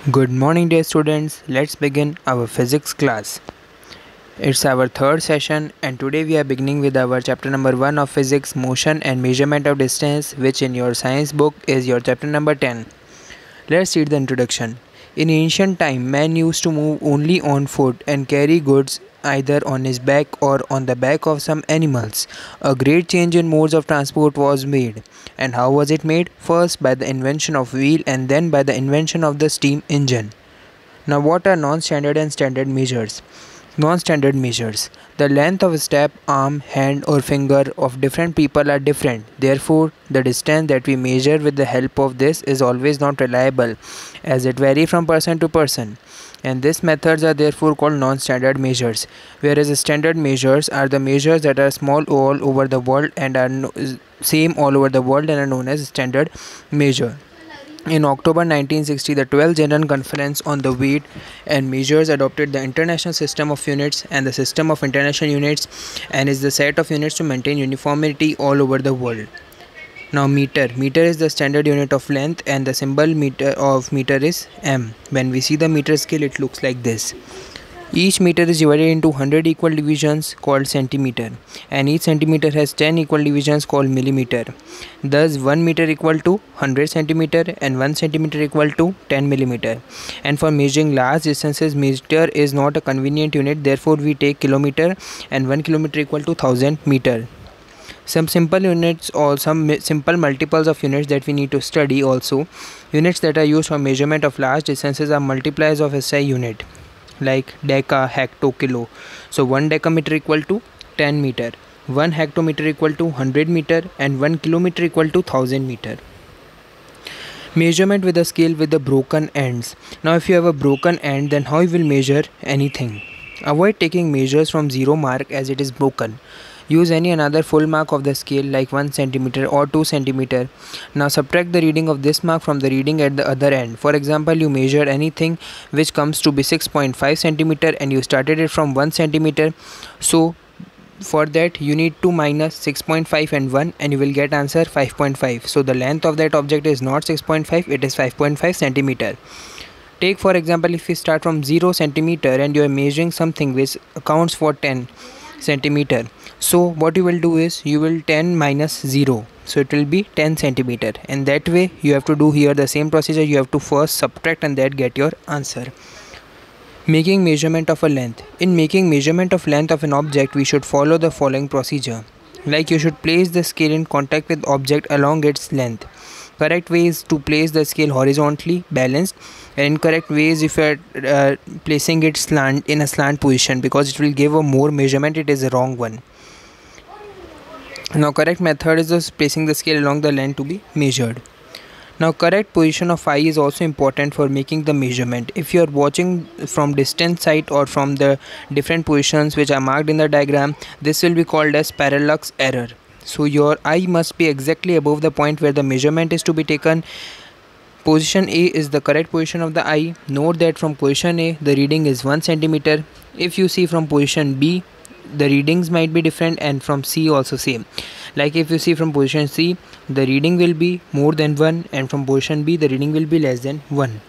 Good morning, dear students. Let's begin our physics class. It's our third session, and today we are beginning with our chapter number 1 of physics, motion and measurement of distance, which in your science book is your chapter number 10. Let's read the introduction. In ancient time, man used to move only on foot and carry goods either on his back or on the back of some animals. A great change in modes of transport was made. And how was it made? First by the invention of wheel and then by the invention of the steam engine. Now what are non-standard and standard measures? Non-standard measures. The length of a step, arm, hand or finger of different people are different. Therefore, the distance that we measure with the help of this is always not reliable, as it varies from person to person. And these methods are therefore called non-standard measures, whereas standard measures are the measures that are small all over the world and are same all over the world and are known as standard measure. In October 1960, the 12th General Conference on the Weight and Measures adopted the International System of Units and the System of International Units, and is the set of units to maintain uniformity all over the world. Now meter. Meter is the standard unit of length and the symbol meter is m. When we see the meter scale, it looks like this. Each meter is divided into 100 equal divisions called centimeter, and each centimeter has 10 equal divisions called millimeter. Thus 1 meter equal to 100 centimeter and 1 centimeter equal to 10 millimeter. And for measuring large distances, meter is not a convenient unit, therefore we take kilometer, and 1 kilometer equal to 1000 meter. Some simple units or some simple multiples of units that we need to study also. Units that are used for measurement of large distances are multipliers of SI unit, like deca, hecto, kilo. So 1 decameter equal to 10 meter, 1 hectometer equal to 100 meter, and 1 kilometer equal to 1000 meter. Measurement with a scale with the broken ends. Now if you have a broken end, then how you will measure anything? Avoid taking measures from 0 mark as it is broken. Use any another full mark of the scale like 1 centimeter or 2 centimeter. Now subtract the reading of this mark from the reading at the other end. For example, you measure anything which comes to be 6.5 centimeter and you started it from 1 centimeter. So for that you need to minus 6.5 and 1 and you will get answer 5.5. So the length of that object is not 6.5, it is 5.5 centimeter. Take for example, if you start from 0 centimeter and you are measuring something which accounts for 10 centimeter. So what you will do is you will 10 minus 0, so it will be 10 centimeter, and that way you have to do here the same procedure. You have to first subtract and then get your answer. Making measurement of a length. In making measurement of length of an object, we should follow the following procedure. Like you should place the scale in contact with object along its length. Correct way is to place the scale horizontally balanced, and incorrect way is if you are placing it in a slant position, because it will give a more measurement. It is a wrong one. Now correct method is just placing the scale along the length to be measured. Now correct position of eye is also important for making the measurement. If you are watching from distant side or from the different positions which are marked in the diagram, this will be called as parallax error. So your eye must be exactly above the point where the measurement is to be taken. Position A is the correct position of the eye. Note that from position A the reading is 1 centimeter. If you see from position B, the readings might be different, and from C also same. Like if you see from position C, the reading will be more than 1, and from position B the reading will be less than 1.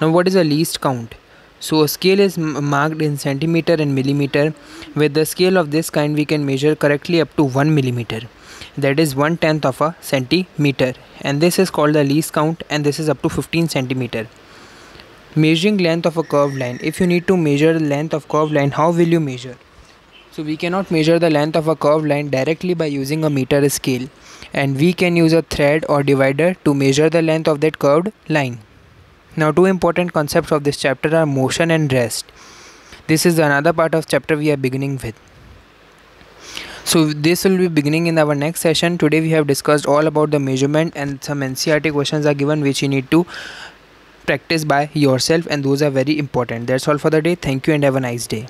Now what is the least count? So a scale is marked in centimeter and millimeter. With the scale of this kind we can measure correctly up to 1 millimeter, that is 1/10 of a centimeter, and this is called the least count, and this is up to 15 centimeter. Measuring length of a curved line. If you need to measure the length of curved line, how will you measure? So we cannot measure the length of a curved line directly by using a meter scale, and we can use a thread or divider to measure the length of that curved line. Now two important concepts of this chapter are motion and rest. This is another part of chapter we are beginning with. So this will be beginning in our next session. Today we have discussed all about the measurement, and some NCERT questions are given which you need to practice by yourself, and those are very important. That's all for the day. Thank you and have a nice day.